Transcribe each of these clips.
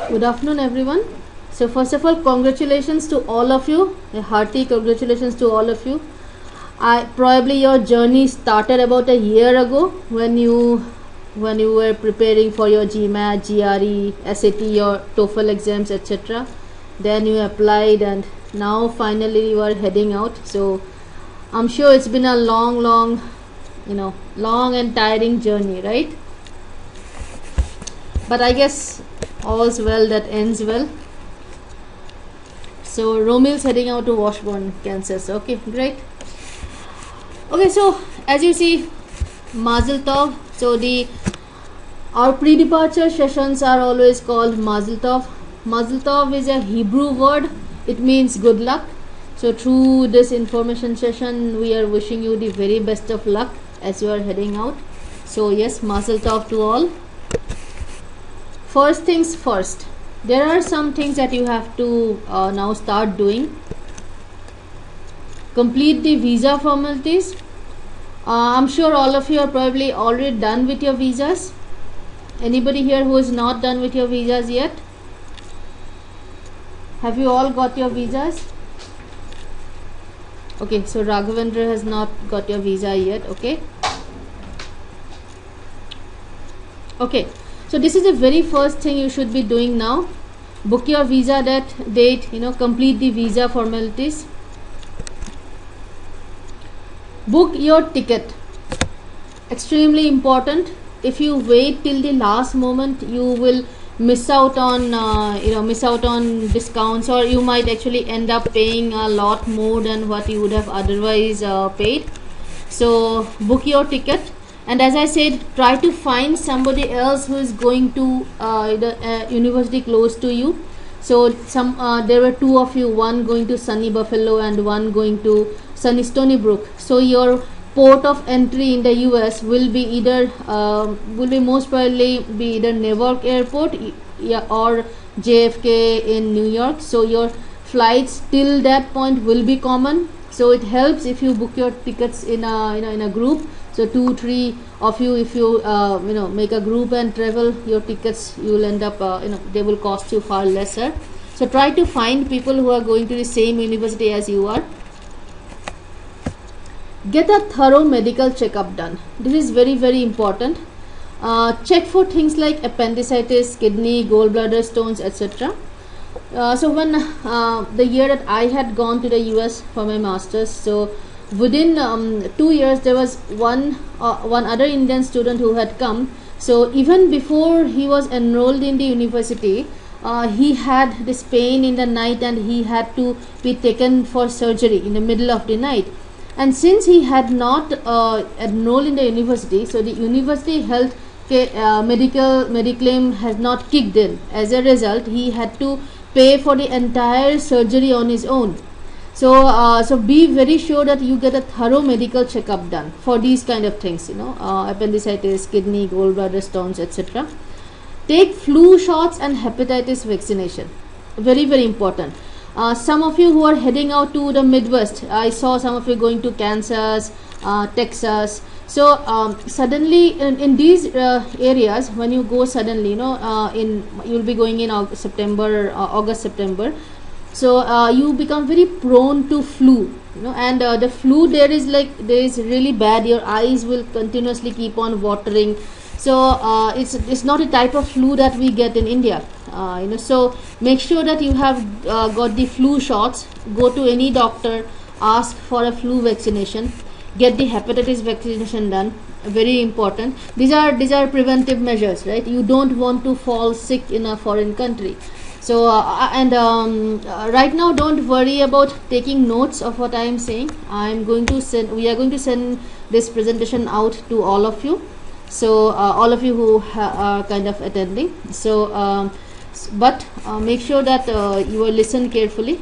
Good afternoon, everyone. So, first of all, congratulations to all of you. A hearty congratulations to all of you. I probably your journey started about a year ago when you were preparing for your GMAT, GRE, SAT, your TOEFL exams, etc. Then you applied, and now finally you are heading out. So, I'm sure it's been a long and tiring journey, right? But I guess all's well that ends well. So Romil's heading out to Washburn, Kansas. Okay, great. Okay, so as you see, Mazel Tov. So our pre-departure sessions are always called Mazel Tov. Mazel Tov is a Hebrew word. It means good luck. So through this information session, we are wishing you the very best of luck as you are heading out. So yes, Mazel Tov to all. First things first, there are some things that you have to now start doing. Complete the visa formalities. I'm sure all of you are probably already done with your visas. Anybody here who is not done with your visas yet? Have you all got your visas? Okay, so Raghavendra has not got your visa yet. Okay, so this is the very first thing you should be doing now. Book your visa date, complete the visa formalities. Book your ticket. Extremely important. If you wait till the last moment, you will miss out on discounts, or you might actually end up paying a lot more than what you would have otherwise paid. So book your ticket. And as I said, try to find somebody else who is going to the university close to you. So there were two of you, one going to sunny Buffalo and one going to sunny Stony Brook. So your port of entry in the US will be most probably be either Newark Airport or JFK in New York. So your flights till that point will be common. So it helps if you book your tickets in a group. So 2-3 of you, if you make a group and travel, your tickets you will end up they will cost you far lesser. So try to find people who are going to the same university as you are. Get a thorough medical checkup done. This is very, very important. Check for things like appendicitis, kidney, gallbladder stones, etc. So when the year that I had gone to the US for my masters, so within 2 years there was one other Indian student who had come. So even before he was enrolled in the university, he had this pain in the night and he had to be taken for surgery in the middle of the night. And since he had not enrolled in the university, so the university health mediclaim has not kicked in. As a result, he had to pay for the entire surgery on his own. So be very sure that you get a thorough medical checkup done for these kind of things, appendicitis, kidney, gallbladder stones, etc. Take flu shots and hepatitis vaccination. Very, very important. Some of you who are heading out to the Midwest, I saw some of you going to Kansas, Texas. So suddenly in these areas, when you go suddenly, you'll be going in August, September. So you become very prone to flu, and the flu there is really bad. Your eyes will continuously keep on watering. So it's not a type of flu that we get in India. So make sure that you have got the flu shots. Go to any doctor, ask for a flu vaccination. Get the hepatitis vaccination done. Very important. These are preventive measures, right? You don't want to fall sick in a foreign country. So right now, don't worry about taking notes of what I am saying. We are going to send this presentation out to all of you. So all of you who are kind of attending. So but make sure that you will listen carefully.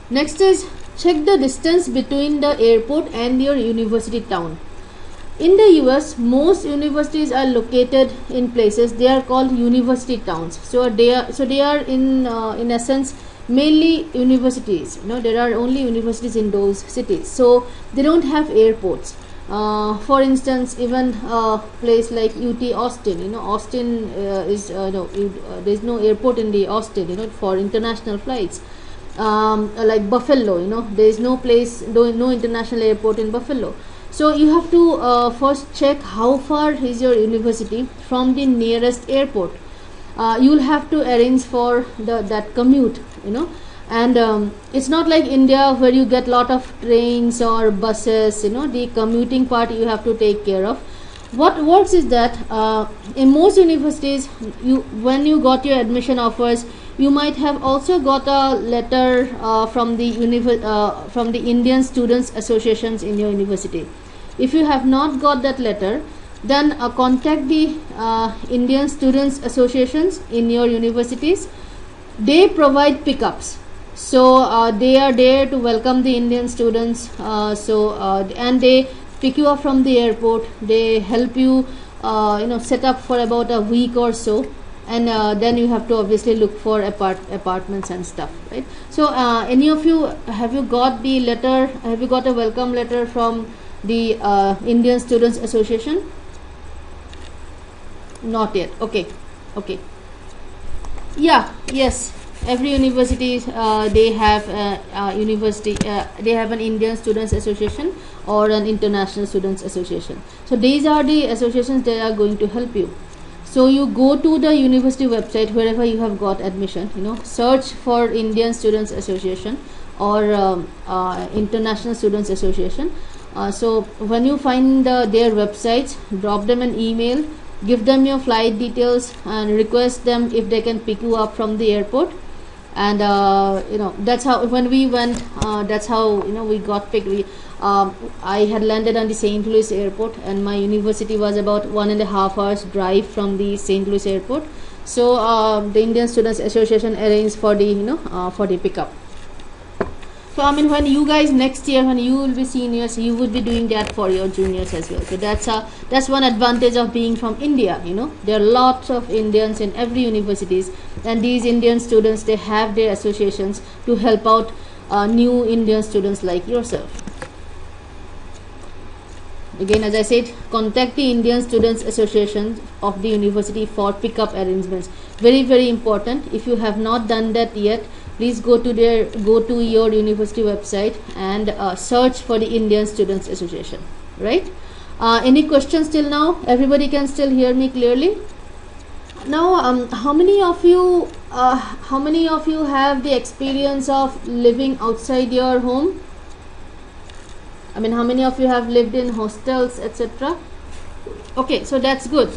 Next is check the distance between the airport and your university town. In the US, most universities are located in places they are called university towns. So they are in essence mainly universities. There are only universities in those cities. So they don't have airports. For instance, even place like UT Austin, Austin is no, there's no airport in the Austin, for international flights. Like Buffalo, there is no place, no international airport in Buffalo. So you have to first check how far is your university from the nearest airport. You will have to arrange for that commute, and it's not like India where you get lot of trains or buses. The commuting part you have to take care of. What works is that in most universities, when you got your admission offers, you might have also got a letter from the Indian Students Associations in your university. If you have not got that letter, then contact the Indian Students Associations in your universities. They provide pickups, so they are there to welcome the Indian students. And they pick you up from the airport. They help you set up for about a week or so, and then you have to obviously look for apartments and stuff, right? So any of you, have you got the letter, have you got a welcome letter from the Indian Students Association? Not yet. Okay. Yes, every university they have they have an Indian Students Association or an International Students Association. So these are the associations that are going to help you. So you go to the university website wherever you have got admission, search for Indian Students Association or International Students Association. So when you find their websites, drop them an email, give them your flight details, and request them if they can pick you up from the airport. And that's how, when we went, that's how we got picked. I had landed on the St. Louis airport, and my university was about 1.5 hours drive from the St. Louis airport. So the Indian Students Association arranged for the pickup. So when you guys next year, when you will be seniors, you would be doing that for your juniors as well. So that's one advantage of being from India. There are lots of Indians in every universities, and these Indian students, they have their associations to help out new Indian students like yourself. Again, as I said, contact the Indian Students Association of the university for pickup arrangements. Very, very important. If you have not done that yet, please go to your university website and search for the Indian Students Association, right? Any questions till now? Everybody can still hear me clearly? Now, how many of you have the experience of living outside your home? How many of you have lived in hostels, etc.? Okay, so that's good.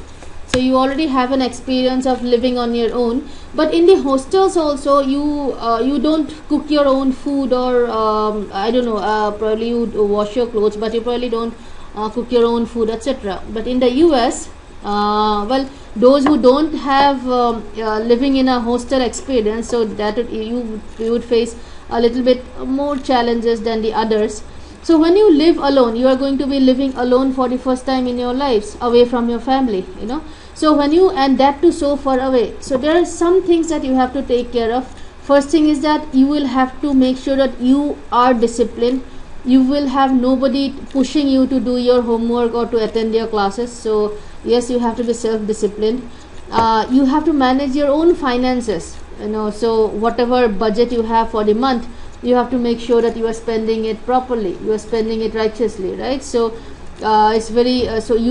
So you already have an experience of living on your own. But in the hostels also, you don't cook your own food, or I don't know, probably you wash your clothes, but you probably don't cook your own food, etc. But in the US, well, those who don't have living in a hostel experience, so that you would face a little bit more challenges than the others. So when you live alone, you are going to be living alone for the first time in your lives, away from your family, So when you, and that too so far away, so there are some things that you have to take care of. First thing is that you will have to make sure that you are disciplined. You will have nobody pushing you to do your homework or to attend your classes. So yes, you have to be self-disciplined. You have to manage your own finances, so whatever budget you have for the month, you have to make sure that you are spending it properly, you are spending it righteously, right? So it's very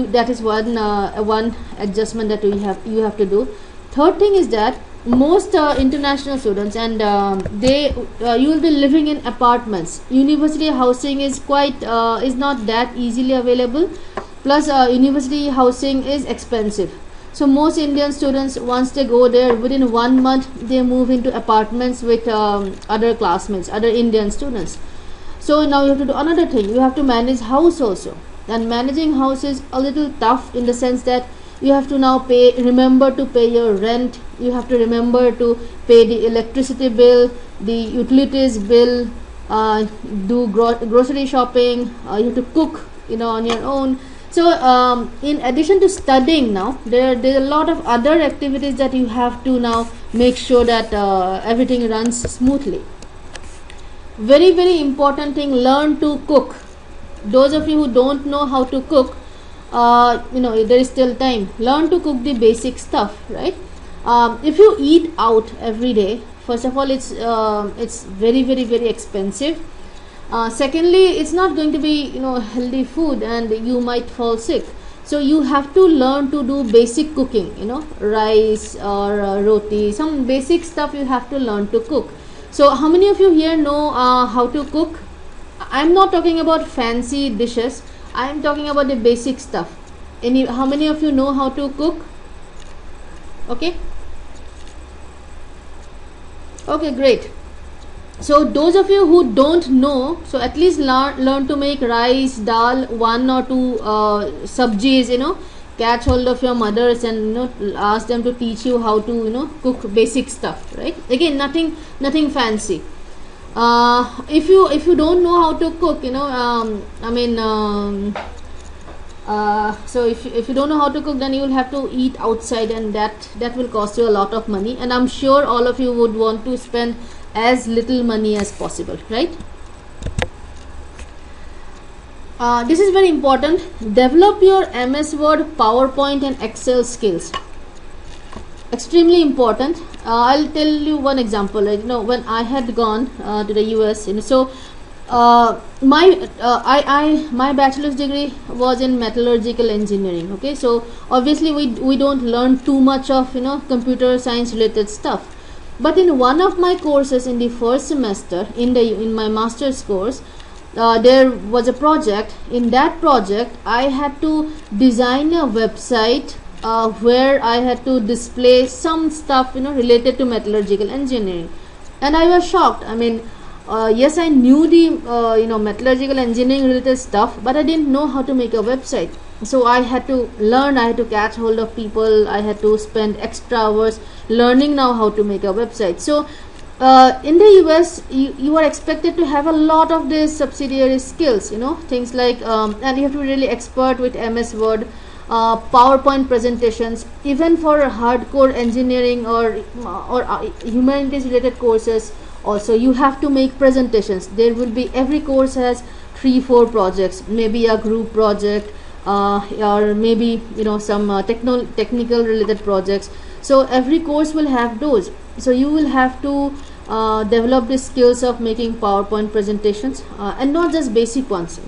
that is one adjustment that you have to do. Third thing is that most international students, and you will be living in apartments. University housing is is not that easily available, plus university housing is expensive. So most Indian students, once they go there, within 1 month they move into apartments with other classmates, other Indian students. So now you have to do another thing, you have to manage house also. And managing house is a little tough, in the sense that you have to now remember to pay your rent, you have to remember to pay the electricity bill, the utilities bill, do grocery shopping, you have to cook on your own. So in addition to studying, now there are a lot of other activities that you have to now make sure that everything runs smoothly. Very, very important thing, learn to cook. Those of you who don't know how to cook, there is still time. Learn to cook the basic stuff, right? If you eat out every day, first of all, it's very, very, very expensive. Secondly, it's not going to be healthy food, and you might fall sick. So you have to learn to do basic cooking, rice or roti, some basic stuff you have to learn to cook. So how many of you here know how to cook? I'm not talking about fancy dishes, I'm talking about the basic stuff. How many of you know how to cook? Okay, great. So those of you who don't know, so at least learn to make rice, dal, one or two sabjis, catch hold of your mothers and ask them to teach you how to cook basic stuff, right? Again, nothing fancy. If you don't know how to cook, so if you don't know how to cook, then you will have to eat outside, and that will cost you a lot of money, and I'm sure all of you would want to spend as little money as possible, right? This is very important. Develop your MS Word, PowerPoint and Excel skills. Extremely important. I'll tell you one example. When I had gone to the US, my bachelor's degree was in metallurgical engineering. Okay, so obviously we don't learn too much of computer science related stuff. But in one of my courses in the first semester, in my master's course, there was a project. In that project, I had to design a website where I had to display some stuff related to metallurgical engineering, and I was shocked. Yes, I knew the metallurgical engineering related stuff, but I didn't know how to make a website. So I had to learn, I had to catch hold of people, I had to spend extra hours learning now how to make a website. So in the US, you are expected to have a lot of these subsidiary skills, things like and you have to be really expert with MS Word, PowerPoint presentations. Even for hardcore engineering or humanities related courses, also you have to make presentations. There will be, every course has 3-4 projects, maybe a group project, or maybe some technical related projects. So every course will have those. So you will have to develop the skills of making PowerPoint presentations, and not just basic ones,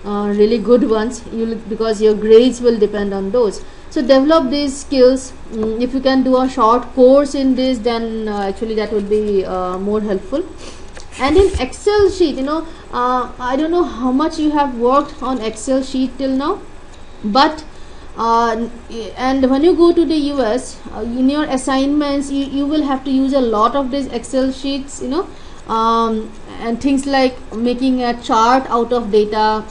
really good ones, because your grades will depend on those. So develop these skills. If you can do a short course in this, then actually that will be more helpful. And in Excel sheet, I don't know how much you have worked on Excel sheet till now, but and when you go to the US, in your assignments, you will have to use a lot of these Excel sheets, and things like making a chart out of data,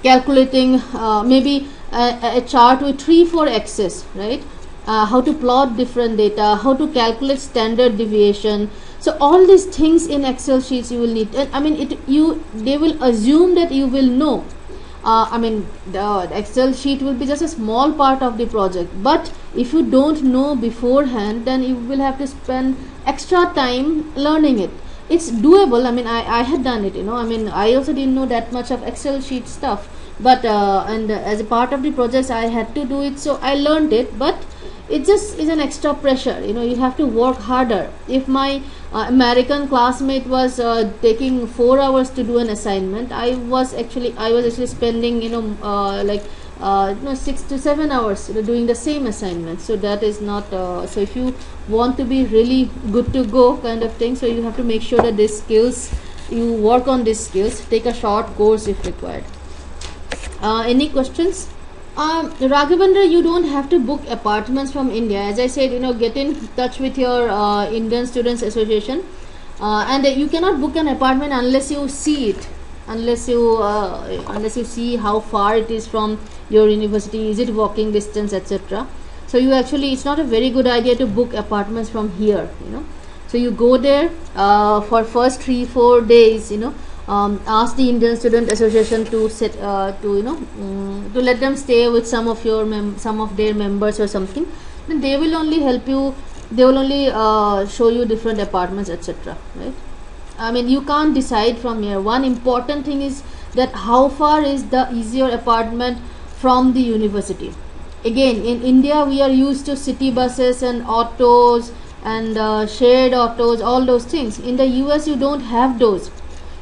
calculating maybe a chart with 3-4 axes, right? How to plot different data, how to calculate standard deviation. So all these things in Excel sheets you will need. They will assume that you will know. The Excel sheet will be just a small part of the project, but if you don't know beforehand, then you will have to spend extra time learning it. It's doable. I had done it, I also didn't know that much of Excel sheet stuff, but and as a part of the projects I had to do it, so I learned it. But it just is an extra pressure, you have to work harder. If my American classmate was taking 4 hours to do an assignment, I was actually spending 6 to 7 hours doing the same assignment. So that is not so if you want to be really good to go kind of thing, so you have to make sure that these skills, you work on these skills. Take a short course if required. Any questions? Raghavendra, you don't have to book apartments from India. As I said, get in touch with your Indian Students Association, and you cannot book an apartment unless you see it, unless you see how far it is from your university, is it walking distance, etc. So you actually, it's not a very good idea to book apartments from here, So you go there for first 3-4 days, ask the Indian Student Association to set to let them stay with some of their members or something. Then they will only help you. They will only show you different apartments, etc. Right? You can't decide from here. One important thing is that how far is your apartment from the university. Again, in India we are used to city buses and autos and shared autos, all those things. In the US you don't have those.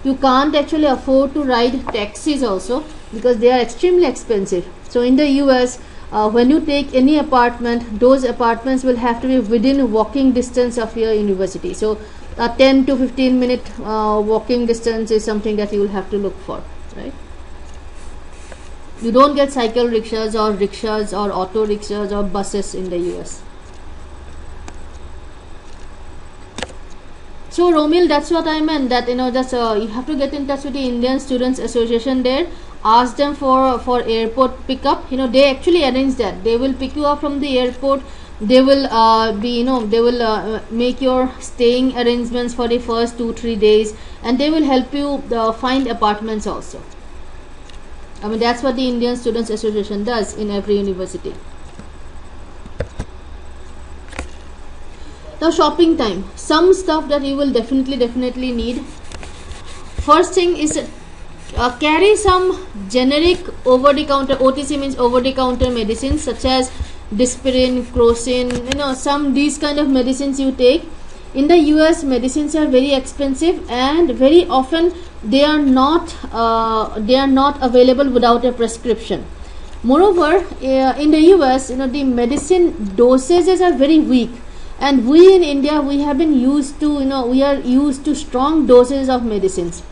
You can't actually afford to ride taxis also, because they are extremely expensive. So in the US, when you take any apartment, those apartments will have to be within walking distance of your university. So a 10 to 15 minute walking distance is something that you will have to look for, right? You don't get cycle rickshaws or auto rickshaws or buses in the US. So Romil, that's what I meant, that just you have to get in touch with the Indian Students Association there. Ask them for airport pickup. They actually arrange that. They will pick you up from the airport. They will make your staying arrangements for the first 2-3 days, and they will help you find apartments also. I mean, that's what the Indian Students Association does in every university. Now shopping time. Some stuff that you will definitely need. First thing is carry some generic over-the-counter, OTC means over-the-counter medicines, such as Dispirin, Crocin, some these kind of medicines you take. In the US, medicines are very expensive, and very often they are not available without a prescription. Moreover, in the US, the medicine dosages are very weak, and we in India, we have been used to, we are used to strong doses of medicines.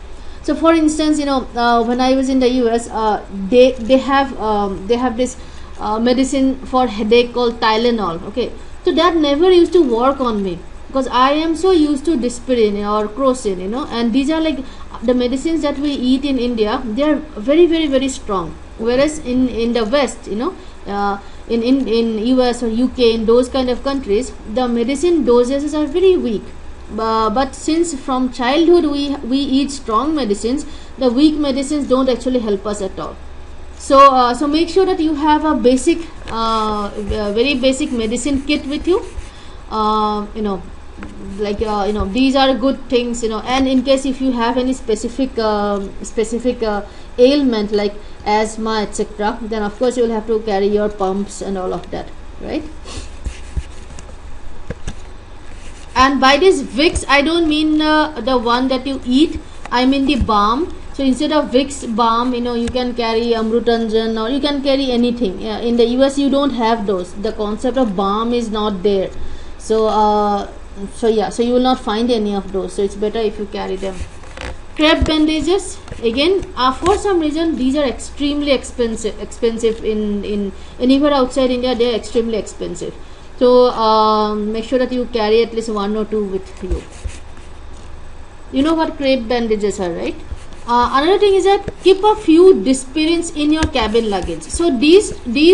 So for instance, when I was in the US, they have this medicine for headache called Tylenol. Okay, so that never used to work on me, because I am so used to Dispirin or Crocin, and these are like the medicines that we eat in India. They are very strong, whereas in the West, in US or UK, in those kind of countries, the medicine doses are very weak. But since from childhood we eat strong medicines, the weak medicines don't actually help us at all. So make sure that you have a basic, very basic medicine kit with you. These are good things, and in case if you have any specific ailment like asthma, etc., then of course you will have to carry your pumps and all of that, right? And by this Vicks, I don't mean the one that you eat, I mean the balm. So instead of Vicks balm, you can carry Amrutanjan, or you can carry anything. In the US, you don't have those. The concept of balm is not there. So you will not find any of those. So it's better if you carry them. Crepe bandages, again, for some reason these are extremely expensive in anywhere outside India. They are extremely expensive. So make sure that you carry at least 1 or 2 with you. You know what crepe bandages are, right? Another thing is that keep a few Dispirins in your cabin luggage. So these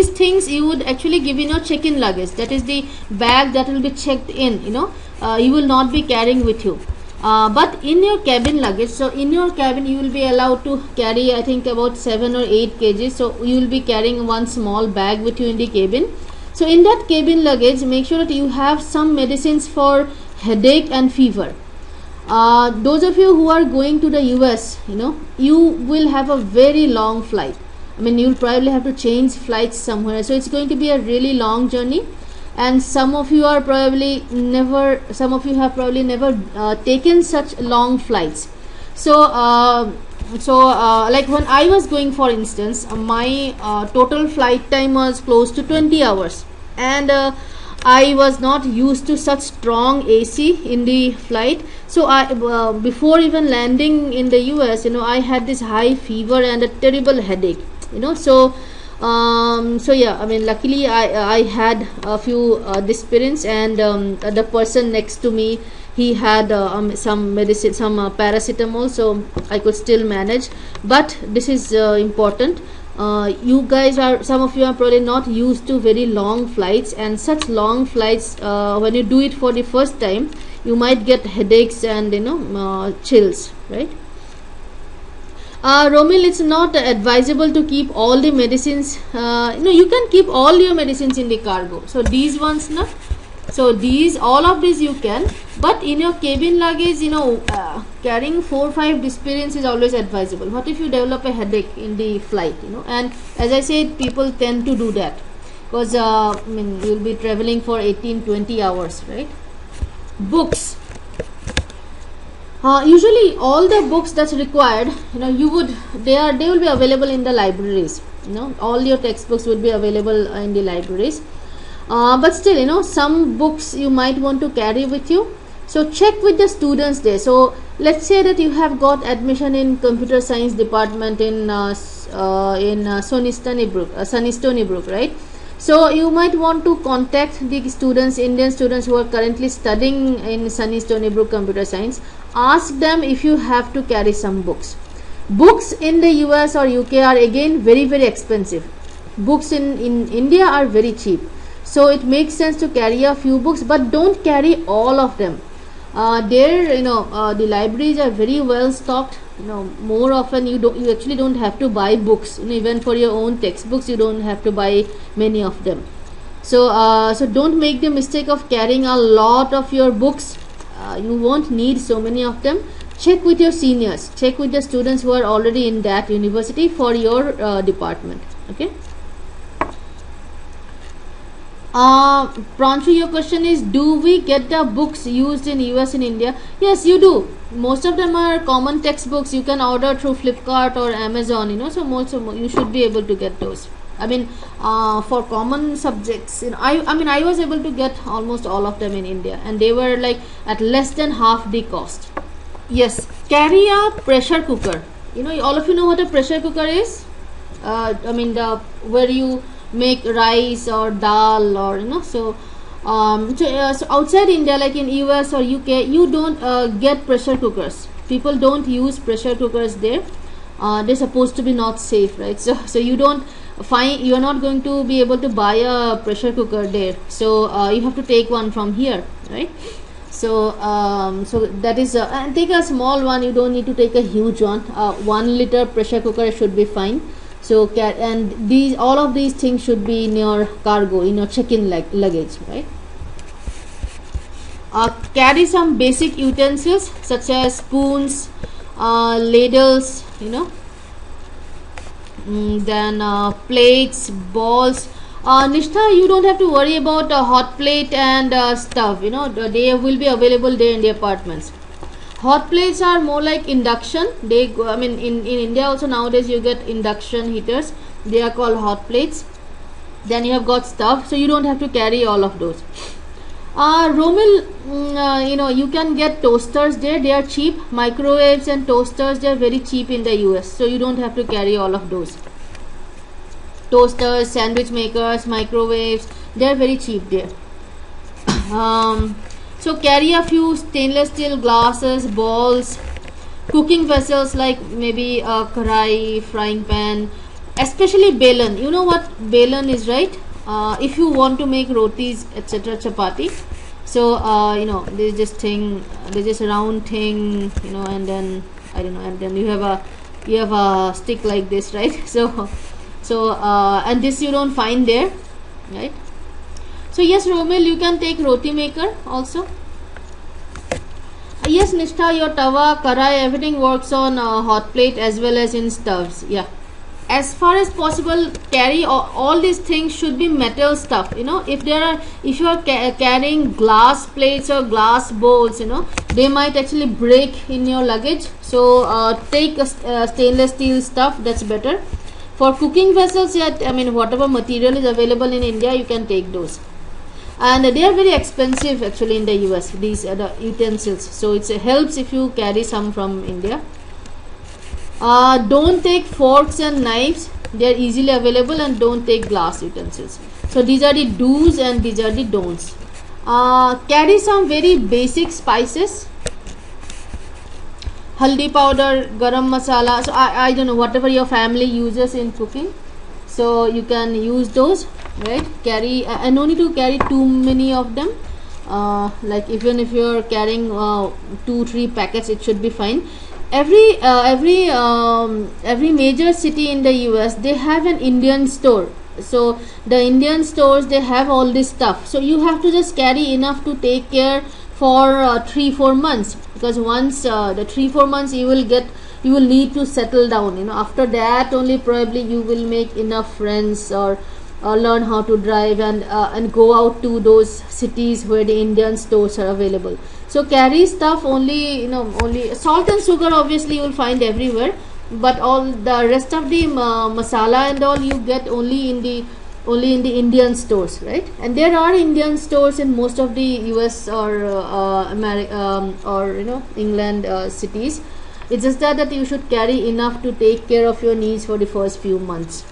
things you would actually give in your check-in luggage. That is the bag that will be checked in. You will not be carrying with you. But in your cabin luggage, so in your cabin you will be allowed to carry, I think, about 7 or 8 kgs. So you will be carrying one small bag with you in the cabin. So in that cabin luggage, make sure that you have some medicines for headache and fever. Those of you who are going to the US, you will have a very long flight. I mean, you'll probably have to change flights somewhere. So it's going to be a really long journey. And some of you have probably never taken such long flights. So like when I was going, for instance, my total flight time was close to 20 hours, and I was not used to such strong AC in the flight. So before even landing in the US, I had this high fever and a terrible headache. So yeah, I mean, luckily I had a few Dispirins, and the person next to me, he had some medicine, some paracetamol, so I could still manage. But this is important. You guys some of you are probably not used to very long flights, and such long flights, when you do it for the first time, you might get headaches and chills, right? Romil, it's not advisable to keep all the medicines. You can keep all your medicines in the cargo. So these ones, So these, all of these you can, but in your cabin luggage, carrying 4-5 dispirins is always advisable. What if you develop a headache in the flight, and as I said, people tend to do that because you'll be traveling for 18-20 hours, right? Books, usually all the books that's required, they will be available in the libraries. All your textbooks would be available in the libraries. But still, some books you might want to carry with you. So check with the students there. So let's say that you have got admission in computer science department in Sunny Stony Brook, right? So you might want to contact the students, Indian students who are currently studying in Sunny Stony Brook computer science. Ask them if you have to carry some books. Books in the US or UK are again very, very expensive. Books in India are very cheap. So it makes sense to carry a few books, but don't carry all of them. The libraries are very well stocked. More often you actually don't have to buy books. Even for your own textbooks, you don't have to buy many of them. So don't make the mistake of carrying a lot of your books. You won't need so many of them. Check with your seniors. Check with the students who are already in that university for your department. Okay. Pranchu, your question is, do we get the books used in US in India? Yes, you do. Most of them are common textbooks. You can order through Flipkart or Amazon, so you should be able to get those. For common subjects, I was able to get almost all of them in India, and they were like at less than half the cost. Yes, carry a pressure cooker. All of you know what a pressure cooker is. Where you make rice or dal or so outside India, like in US or UK, you don't get pressure cookers. People don't use pressure cookers there. They're supposed to be not safe, right? So you are not going to be able to buy a pressure cooker there. So you have to take one from here, right? So that is and take a small one. You don't need to take a huge one. 1 liter pressure cooker should be fine. So and all of these things should be in your cargo, in your check-in luggage, right? Carry some basic utensils such as spoons, ladles, then plates, balls. Nishtha, you don't have to worry about a hot plate and stuff. They will be available there in the apartments. Hot plates are more like induction. In India also nowadays you get induction heaters. They are called hot plates. Then you have got stuff, so you don't have to carry all of those. Romil, you can get toasters there. They are cheap. Microwaves and toasters, they are very cheap in the US, so you don't have to carry all of those. Toasters, sandwich makers, microwaves, they are very cheap there. So carry a few stainless steel glasses, bowls, cooking vessels like maybe a karai, frying pan, especially belan. You know what belan is, right? If you want to make rotis, etc., chapati. So there's this round thing, and then and then you have a stick like this, right? So and this you don't find there, right? So yes, Romil, you can take roti maker also. Yes, Nishtha, your tawa, karai, everything works on hot plate as well as in stoves. Yeah. As far as possible, carry all these things should be metal stuff. If you are carrying glass plates or glass bowls, they might actually break in your luggage. So take stainless steel stuff. That's better. For cooking vessels, whatever material is available in India, you can take those. And they are very expensive actually in the US, these the utensils. So it helps if you carry some from India. Don't take forks and knives. They are easily available, and don't take glass utensils. So these are the do's and these are the don'ts. Carry some very basic spices. Haldi powder, garam masala. So I don't know, whatever your family uses in cooking. So you can use those, right? Carry and no need to carry too many of them. Like even if you're carrying 2-3 packets, it should be fine. Every major city in the US, they have an Indian store. So the Indian stores, they have all this stuff, so you have to just carry enough to take care for 3-4 months, because once the 3-4 months you will need to settle down, after that only probably you will make enough friends, or learn how to drive, and go out to those cities where the Indian stores are available. So carry stuff only, only salt and sugar obviously you will find everywhere, but all the rest of the masala and all you get only in the Indian stores, right? And there are Indian stores in most of the US or America, or England cities. It's just that you should carry enough to take care of your needs for the first few months.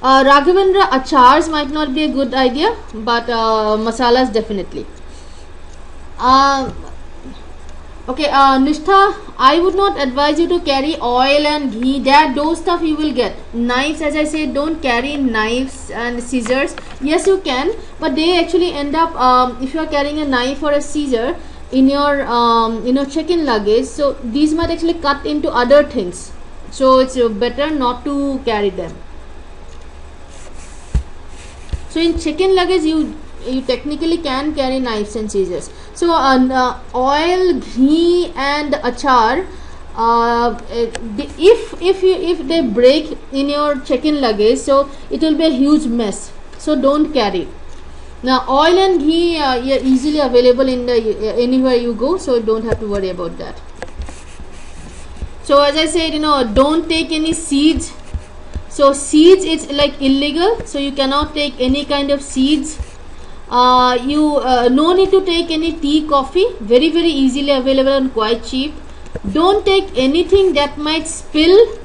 Raghavendra, achars might not be a good idea, but masalas definitely. Okay, Nishtha, I would not advise you to carry oil and ghee. Those stuff you will get. Knives, as I said, don't carry knives and scissors. Yes, you can, but they actually end up, if you are carrying a knife or a scissor in your check-in luggage, so these might actually cut into other things. So it's better not to carry them. So in check-in luggage, you technically can carry knives and scissors. So oil, ghee and achar, if they break in your check-in luggage, so it will be a huge mess, so don't carry. Now oil and ghee are easily available in anywhere you go, so don't have to worry about that. So as I said, don't take any seeds. So seeds, it's like illegal, so you cannot take any kind of seeds. No need to take any tea, coffee, very easily available and quite cheap. Don't take anything that might spill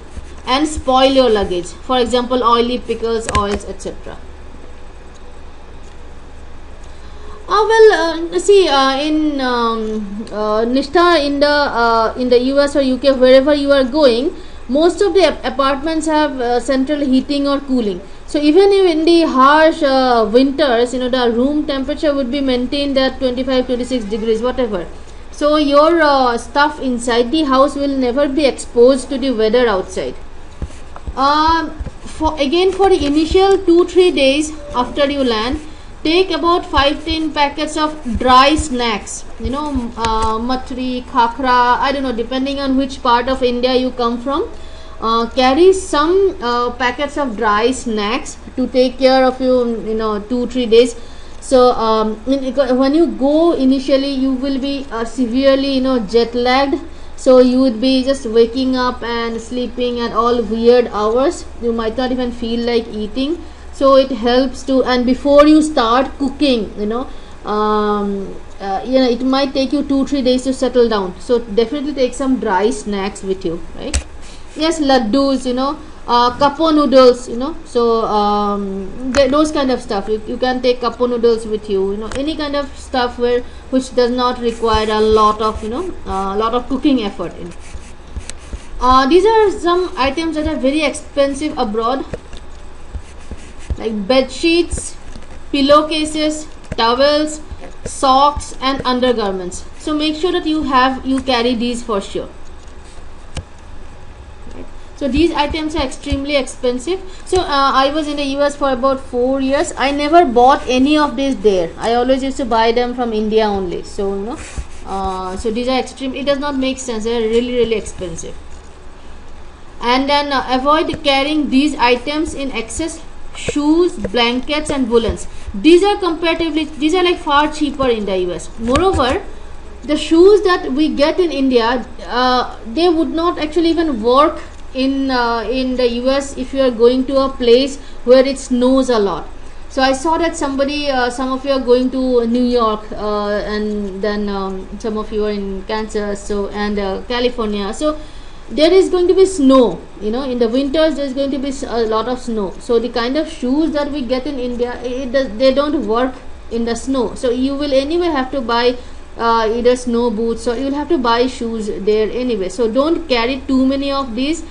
and spoil your luggage, for example oily pickles, oils, etc. In Nishtha, in the US or UK, wherever you are going, most of the apartments have central heating or cooling. So even in the harsh winters, the room temperature would be maintained at 25-26 degrees, whatever. So your stuff inside the house will never be exposed to the weather outside. For the initial 2-3 days after you land, take about 5-10 packets of dry snacks, matri, khakra, I don't know, depending on which part of India you come from. Carry some packets of dry snacks to take care of you, 2-3 days. So when you go initially, you will be severely jet lagged, so you would be just waking up and sleeping at all weird hours. You might not even feel like eating, so it helps to, and before you start cooking, it might take you 2-3 days to settle down, so definitely take some dry snacks with you, right? Yes, laddus, kapo noodles, so those kind of stuff. You can take kapo noodles with you, any kind of stuff which does not require a lot of cooking effort. These are some items that are very expensive abroad, like bed sheets, pillowcases, towels, socks and undergarments. So make sure that you carry these for sure. So these items are extremely expensive. So I was in the US for about 4 years. I never bought any of these there. I always used to buy them from India only. So so these are extreme. It does not make sense. They are really expensive. And then avoid carrying these items in excess. Shoes, blankets and woolens. These are like far cheaper in the US. Moreover, the shoes that we get in India, they would not actually even work in the US if you are going to a place where it snows a lot. So I saw that some of you are going to New York, and then some of you are in Kansas, and California. So there is going to be snow, in the winters there is going to be a lot of snow. So the kind of shoes that we get in India, they don't work in the snow. So you will anyway have to buy either snow boots, or you will have to buy shoes there anyway. So don't carry too many of these.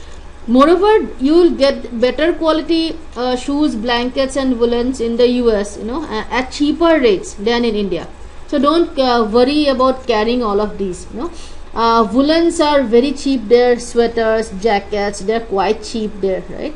Moreover, you will get better quality shoes, blankets and woolens in the US, at cheaper rates than in India. So don't worry about carrying all of these. Woolens are very cheap there, sweaters, jackets, they're quite cheap there, right?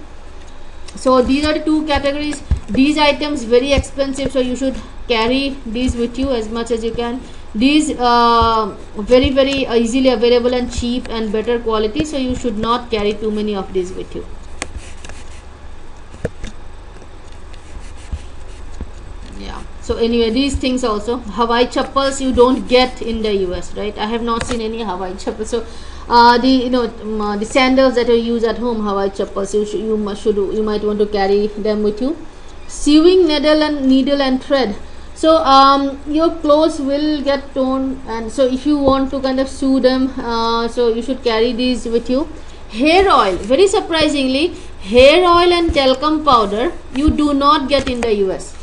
So these are the two categories. These items very expensive, so you should carry these with you as much as you can. These very easily available and cheap and better quality, so you should not carry too many of these with you. Yeah, so anyway, these things also. Hawaii chappals you don't get in the US, right? I have not seen any Hawaii chappals. So the sandals that you use at home, Hawaii chappals, you might want to carry them with you. Sewing needle and thread. So your clothes will get torn, and so if you want to kind of sew them, so you should carry these with you. Hair oil, very surprisingly, hair oil and talcum powder you do not get in the US.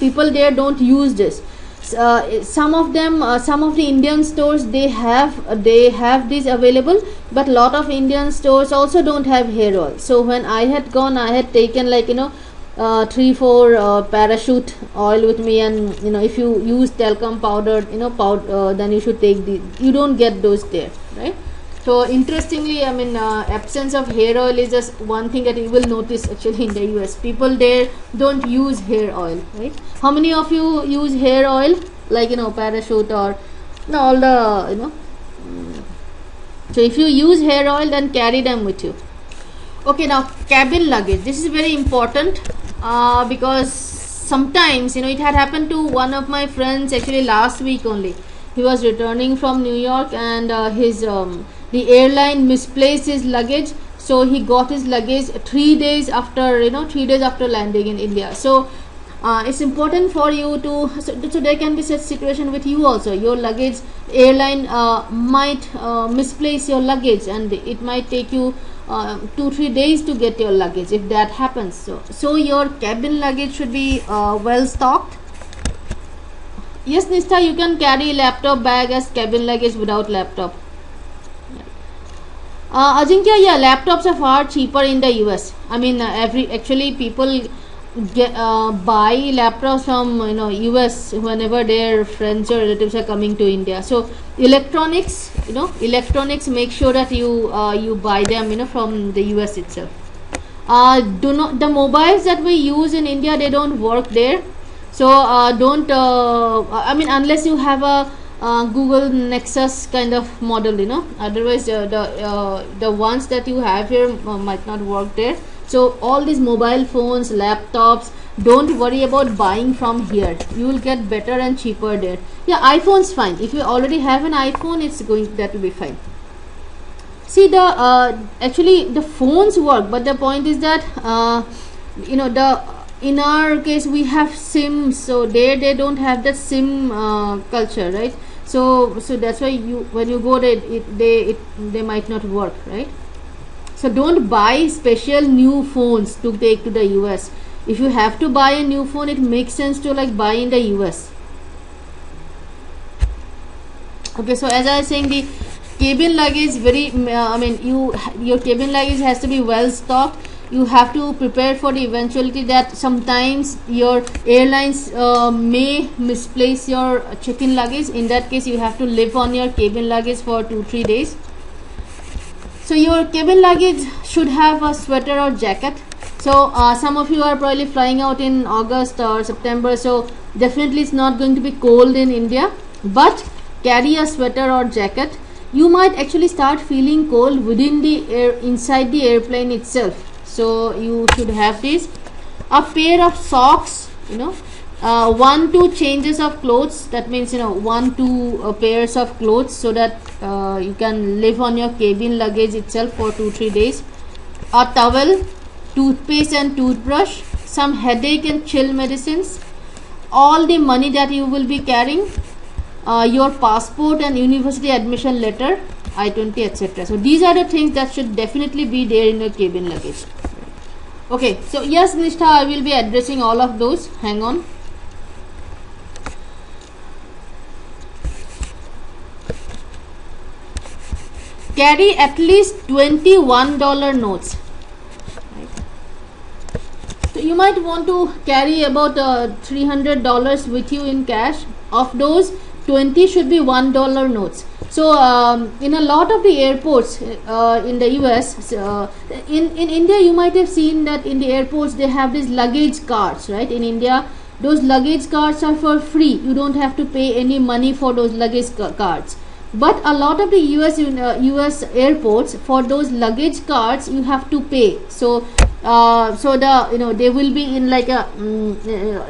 People there don't use this. Some of the Indian stores they have this available, but lot of Indian stores also don't have hair oil. So when I had gone, I had taken 3-4 parachute oil with me, and if you use talcum powder, then you should take you don't get those there, right? So interestingly, I mean, absence of hair oil is just one thing that you will notice actually in the US. People there don't use hair oil, right? How many of you use hair oil, like parachute or all the So if you use hair oil, then carry them with you. Okay, now cabin luggage. This is very important because sometimes it had happened to one of my friends actually last week only. He was returning from New York, and the airline misplaced his luggage, so he got his luggage 3 days after 3 days after landing in India. So it's important for you to so there can be such situation with you also. Your luggage, airline might misplace your luggage, and it might take you 2-3 days to get your luggage if that happens. So your cabin luggage should be well stocked. Yes, Nistha, you can carry laptop bag as cabin luggage without laptop. Ajinkya, yeah, laptops are far cheaper in the US. I mean, actually people buy laptops from US whenever their friends or relatives are coming to India. So electronics, make sure that you buy them from the US itself. The mobiles that we use in India, they don't work there. So don't I mean, unless you have a Google Nexus kind of model, otherwise the ones that you have here might not work there. So all these mobile phones, laptops, don't worry about buying from here. You will get better and cheaper there. Yeah, iPhone's fine. If you already have an iPhone, that will be fine. See, actually the phones work, but the point is that in our case we have SIM, so they don't have that SIM culture, right? So that's why when you go there, they might not work, right? So don't buy special new phones to take to the US. If you have to buy a new phone, it makes sense to buy in the US. Okay, so as I was saying, the cabin luggage your cabin luggage has to be well stocked. You have to prepare for the eventuality that sometimes your airlines may misplace your check-in luggage. In that case, you have to live on your cabin luggage for 2-3 days. So your cabin luggage should have a sweater or jacket. So some of you are probably flying out in August or September, so definitely it's not going to be cold in India, but carry a sweater or jacket. You might actually start feeling cold within inside the airplane itself. So you should have this. A pair of socks, 1-2 changes of clothes. That means 1-2 pairs of clothes, so that you can live on your cabin luggage itself for 2-3 days. A towel, toothpaste and toothbrush, some headache and chill medicines, all the money that you will be carrying, your passport and university admission letter, I-20, etc. So these are the things that should definitely be there in your cabin luggage. Okay, so yes, Nishtha, I will be addressing all of those. Hang on. Carry at least $21 notes. So you might want to carry about $300 with you in cash. Of those, 20 should be $1 notes. So in a lot of the airports in the US, in India you might have seen that in the airports they have these luggage cards, right? In India those luggage cards are for free. You don't have to pay any money for those luggage cards. But a lot of the US airports, for those luggage cards you have to pay. So so the they will be in like a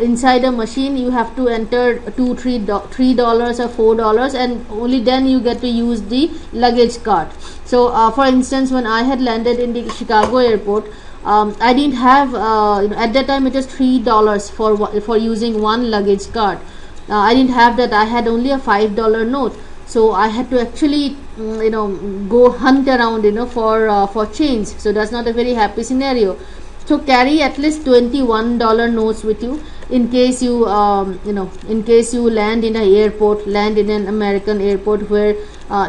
inside a machine. You have to enter $3 or $4, and only then you get to use the luggage card. So for instance, when I had landed in the Chicago airport, I didn't have at that time it was $3 for using one luggage card. I didn't have that. I had only a $5 note. So I had to actually go hunt around for change. So that's not a very happy scenario. So carry at least $21 notes with you in case you in case you land in an American airport where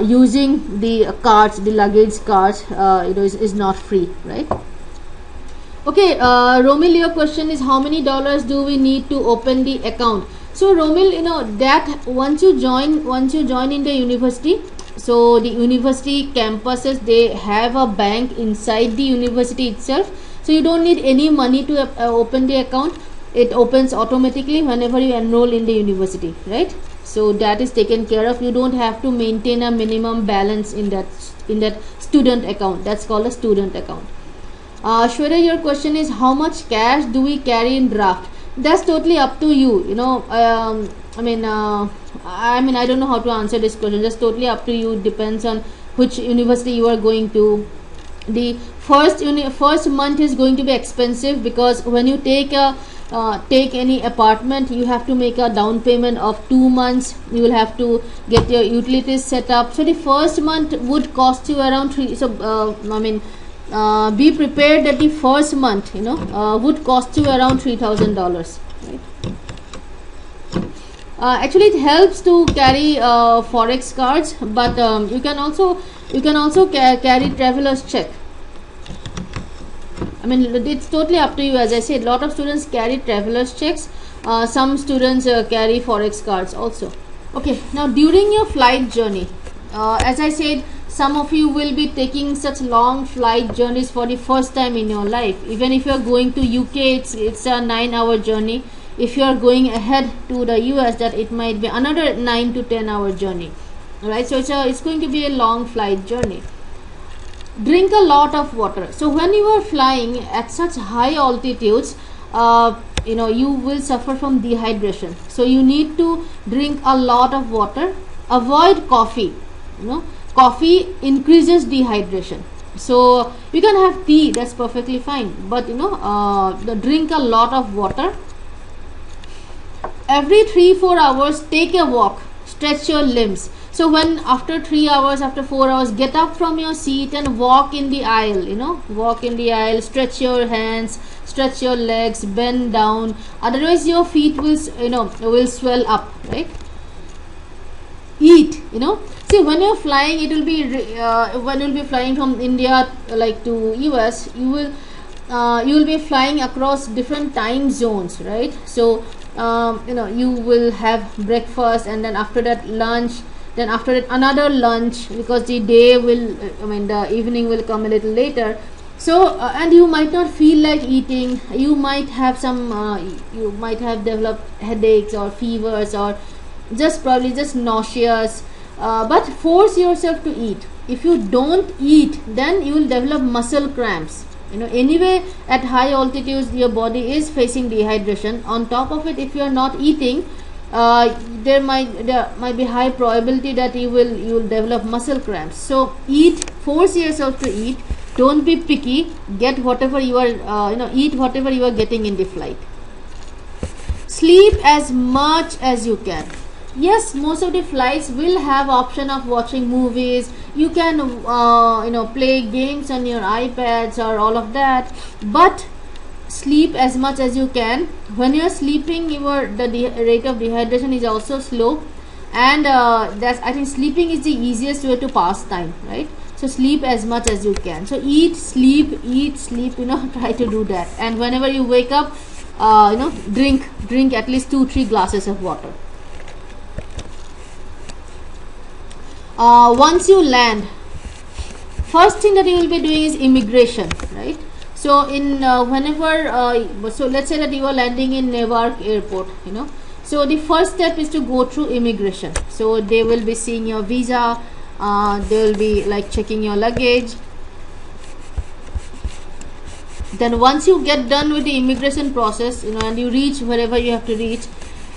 using the cards, the luggage cards is not free, right? Okay, Romil, your question is how many dollars do we need to open the account? So Romil, that once you join in the university, so the university campuses, they have a bank inside the university itself. So you don't need any money to open the account. It opens automatically whenever you enroll in the university, right? So that is taken care of. You don't have to maintain a minimum balance in that student account. That's called a student account. Shweta, your question is how much cash do we carry in draft? That's totally up to you. I mean I don't know how to answer this question. Just totally up to you. Depends on which university you are going to. The first month is going to be expensive because when you take any apartment, you have to make a down payment of 2 months. You will have to get your utilities set up. So the first month would cost you around 3. So be prepared that the first month would cost you around $3,000, right? Actually it helps to carry forex cards, but you can also carry traveler's check. I mean, it's totally up to you. As I said, a lot of students carry traveler's checks. Some students carry forex cards also. Okay, now during your flight journey, as I said, some of you will be taking such long flight journeys for the first time in your life. Even if you are going to UK, it's a 9-hour journey. If you are going ahead to the US, that it might be another 9 to 10 hour journey. Alright, so it's going to be a long flight journey. Drink a lot of water. So when you are flying at such high altitudes, you will suffer from dehydration. So you need to drink a lot of water. Avoid coffee. Coffee increases dehydration. So you can have tea, that's perfectly fine, but drink a lot of water. Every 3-4 hours take a walk, stretch your limbs. So when after 3 hours, after 4 hours, get up from your seat and walk in the aisle. Walk in the aisle, stretch your hands, stretch your legs, bend down, otherwise your feet will swell up, right? Eat. See, when you're flying, it will be when you'll be flying from India like to US, you will be flying across different time zones, right? So you will have breakfast, and then after that lunch, then after that another lunch, because the day will the evening will come a little later. So and you might not feel like eating. You might have developed headaches or fevers, or probably just nauseous. But force yourself to eat. If you don't eat, then you will develop muscle cramps. Anyway, at high altitudes your body is facing dehydration. On top of it, if you are not eating, there might be high probability that you will develop muscle cramps. So eat, force yourself to eat. Don't be picky. Get whatever you are eat whatever you are getting in the flight. Sleep as much as you can. Yes, most of the flights will have option of watching movies. You can play games on your iPads or all of that, but sleep as much as you can. When you are sleeping, the rate of dehydration is also slow, and I think sleeping is the easiest way to pass time, right? So sleep as much as you can. So eat, sleep, try to do that. And whenever you wake up, drink at least 2-3 glasses of water. once you land, first thing that you will be doing is immigration, right? So in so let's say that you are landing in Newark airport, so the first step is to go through immigration. So they will be seeing your visa, they will be like checking your luggage. Then once you get done with the immigration process, and you reach wherever you have to reach,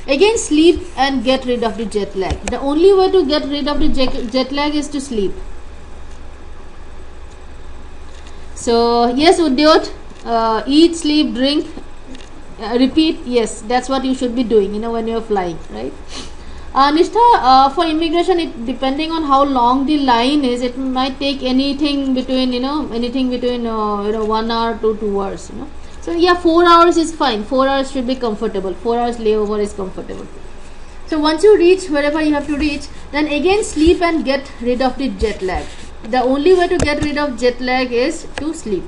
again sleep and get rid of the jet lag. The only way to get rid of the jet lag is to sleep. So yes, Udyot, eat, sleep, drink, repeat. Yes, that's what you should be doing, when you're flying, right? Nishtha, for immigration, it depending on how long the line is, it might take anything between 1 hour to 2 hours. So yeah, 4 hours is fine. 4 hours should be comfortable. 4 hours layover is comfortable. So once you reach wherever you have to reach, then again sleep and get rid of the jet lag. The only way to get rid of jet lag is to sleep.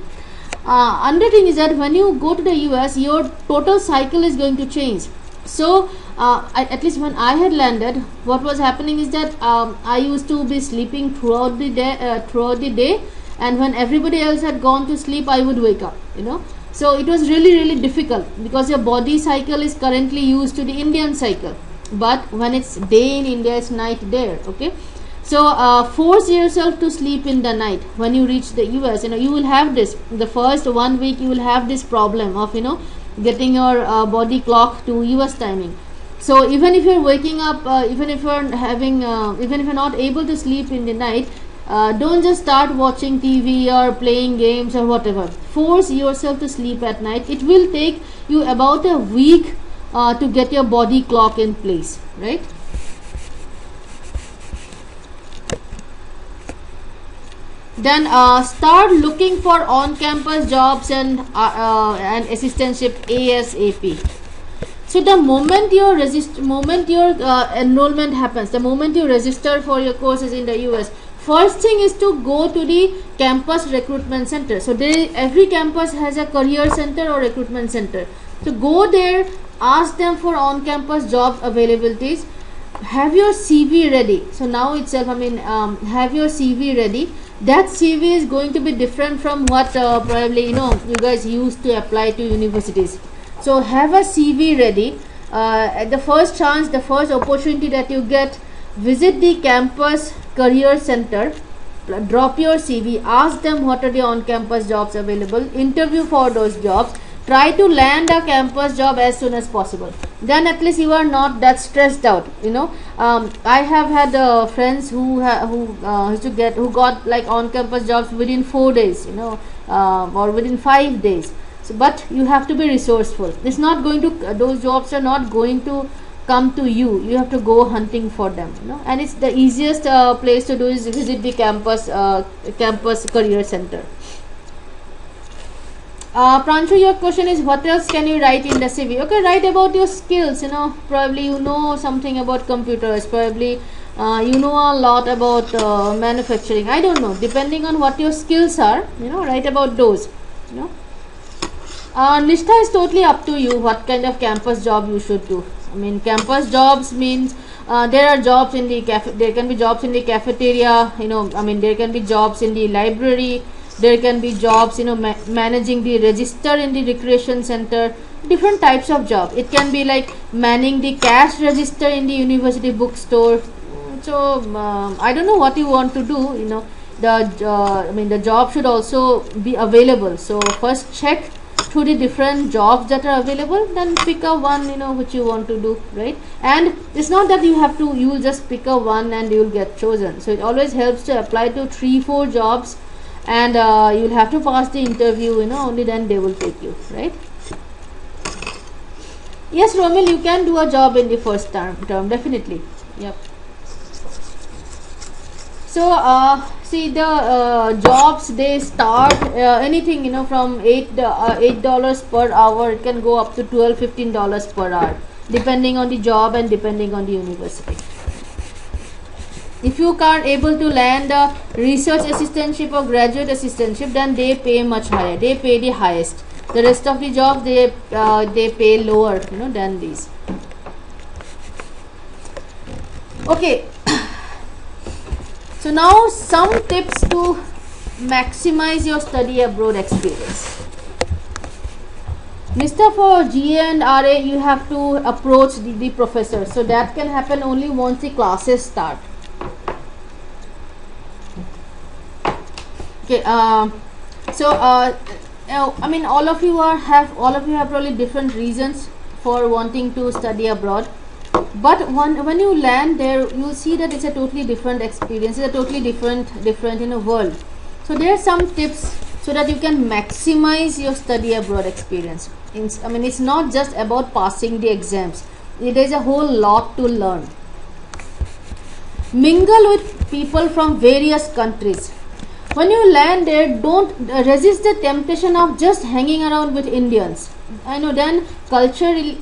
Another thing is that when you go to the US, your total cycle is going to change. So at least when I had landed, what was happening is that I used to be sleeping throughout the day, and when everybody else had gone to sleep, I would wake up. So it was really difficult because your body cycle is currently used to the Indian cycle, but when it's day in India, it's night there. Okay. So force yourself to sleep in the night when you reach the US. You will have this, the first 1 week you will have this problem of getting your body clock to US timing. So even if you're waking up, even if you're not able to sleep in the night, don't just start watching TV or playing games or whatever. Force yourself to sleep at night. It will take you about a week to get your body clock in place, right? Then start looking for on-campus jobs and assistantship ASAP. So the moment your enrollment happens, the moment you register for your courses in the US, first thing is to go to the campus recruitment center. So every campus has a career center or recruitment center. So go there, ask them for on-campus job availabilities. Have your CV ready. So now itself, have your CV ready. That CV is going to be different from what probably you guys used to apply to universities. So have a CV ready. At the first chance, the first opportunity that you get, visit the campus career center, drop your CV, ask them what are the on-campus jobs available, interview for those jobs, try to land a campus job as soon as possible. Then at least you are not that stressed out. I have had friends who got like on-campus jobs within 4 days, or within 5 days. So, but you have to be resourceful. It's not going to; those jobs are not going to come to you. You have to go hunting for them. And it's the easiest place to do is visit the campus career center. Pranchu, your question is what else can you write in the CV? Okay, write about your skills. Probably you know something about computers. Probably you know a lot about manufacturing. I don't know. Depending on what your skills are, write about those. Nishtha, is totally up to you what kind of campus job you should do. Campus jobs means there are jobs in the there can be jobs in the cafeteria. There can be jobs in the library. There can be jobs, managing the register in the recreation center. Different types of job. It can be like manning the cash register in the university bookstore. So I don't know what you want to do. The job should also be available. So first check through the different jobs that are available, then pick a one which you want to do, right? And it's not that you will just pick a one and you will get chosen. So it always helps to apply to 3-4 jobs, and you'll have to pass the interview, only then they will take you, right? Yes, Romil, you can do a job in the first term definitely. Yep. So see, the jobs, they start anything from $8 per hour. It can go up to $12-15 per hour, depending on the job and depending on the university. If you can't able to land a research assistantship or graduate assistantship, then they pay much higher. They pay the highest. The rest of the jobs, they pay lower than these. Okay. So now some tips to maximize your study abroad experience. Mr. For GA and RA, you have to approach the professor. So that can happen only once the classes start. Okay. I mean, all of you have probably different reasons for wanting to study abroad. But when you land there, you'll see that it's a totally different experience. It's a totally different in a world. So there are some tips so that you can maximize your study abroad experience. I mean, it's not just about passing the exams. There is a whole lot to learn. Mingle with people from various countries. When you land there, don't resist the temptation of just hanging around with Indians. I know then culturally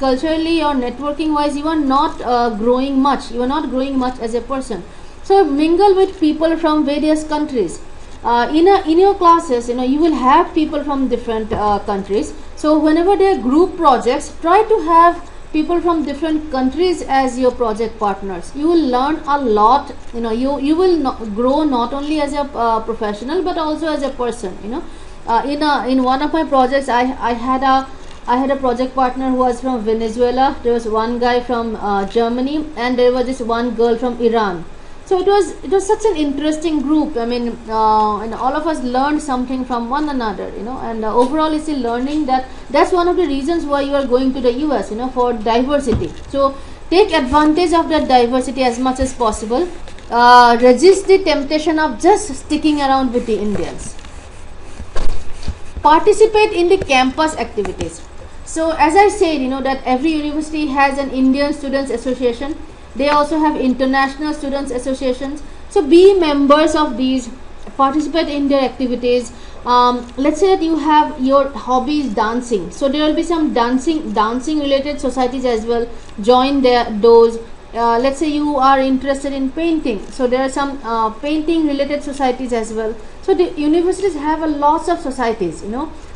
or networking wise, you are not growing much. You are not growing much as a person. So mingle with people from various countries. In your classes, you will have people from different countries. So whenever there are group projects, try to have people from different countries as your project partners. You will learn a lot. You will grow not only as a professional but also as a person. In one of my projects, I had a project partner who was from Venezuela. There was one guy from Germany, and there was this one girl from Iran. So it was such an interesting group. I mean, and all of us learned something from one another, and overall it's a learning that's one of the reasons why you are going to the US, for diversity. So take advantage of that diversity as much as possible. Resist the temptation of just sticking around with the Indians. Participate in the campus activities. So as I said, that every university has an Indian Students Association. They also have international students associations. So be members of these, participate in their activities. Let's say that you have your hobby is dancing, so there will be some dancing related societies as well. Join those. Let's say you are interested in painting, so there are some painting related societies as well. So the universities have a lots of societies,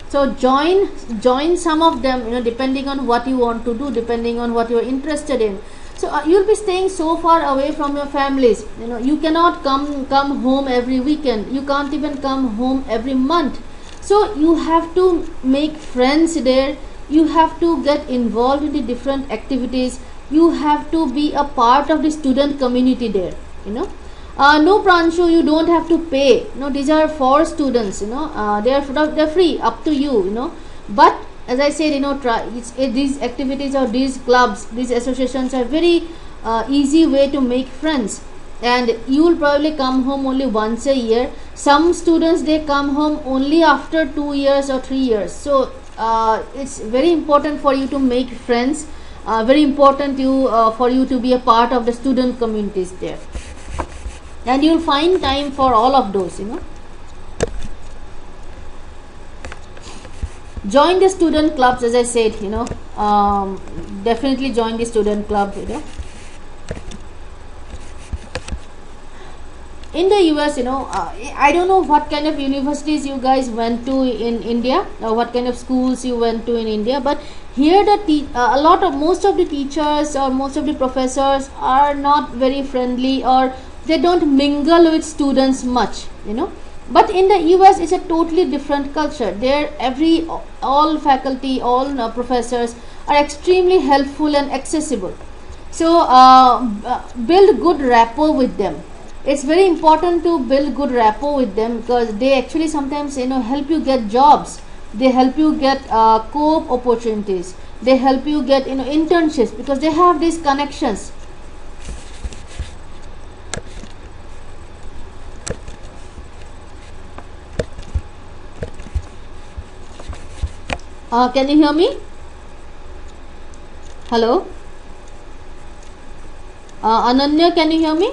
so join some of them, depending on what you want to do, depending on what you are interested in. So you'll be staying so far away from your families. You cannot come home every weekend. You can't even come home every month. So you have to make friends there. You have to get involved in the different activities. You have to be a part of the student community there. No, Pranshu, you don't have to pay. These are for students. They're free, up to you. But as I said, these activities or these clubs, these associations are very easy way to make friends. And you will probably come home only once a year. Some students, they come home only after 2 years or 3 years. So it's very important for you to make friends. Very important for you to be a part of the student communities there. And you'll find time for all of those. Join the student clubs, as I said, definitely join the student club. In the US, I don't know what kind of universities you guys went to in India, or what kind of schools you went to in India, but here most of the teachers or most of the professors are not very friendly, or they don't mingle with students much, But in the US, it's a totally different culture. There, all faculty, all professors are extremely helpful and accessible. So build good rapport with them. It's very important to build good rapport with them, because they actually sometimes help you get jobs. They help you get co-op opportunities. They help you get internships, because they have these connections. Can you hear me? Hello? Ananya, can you hear me?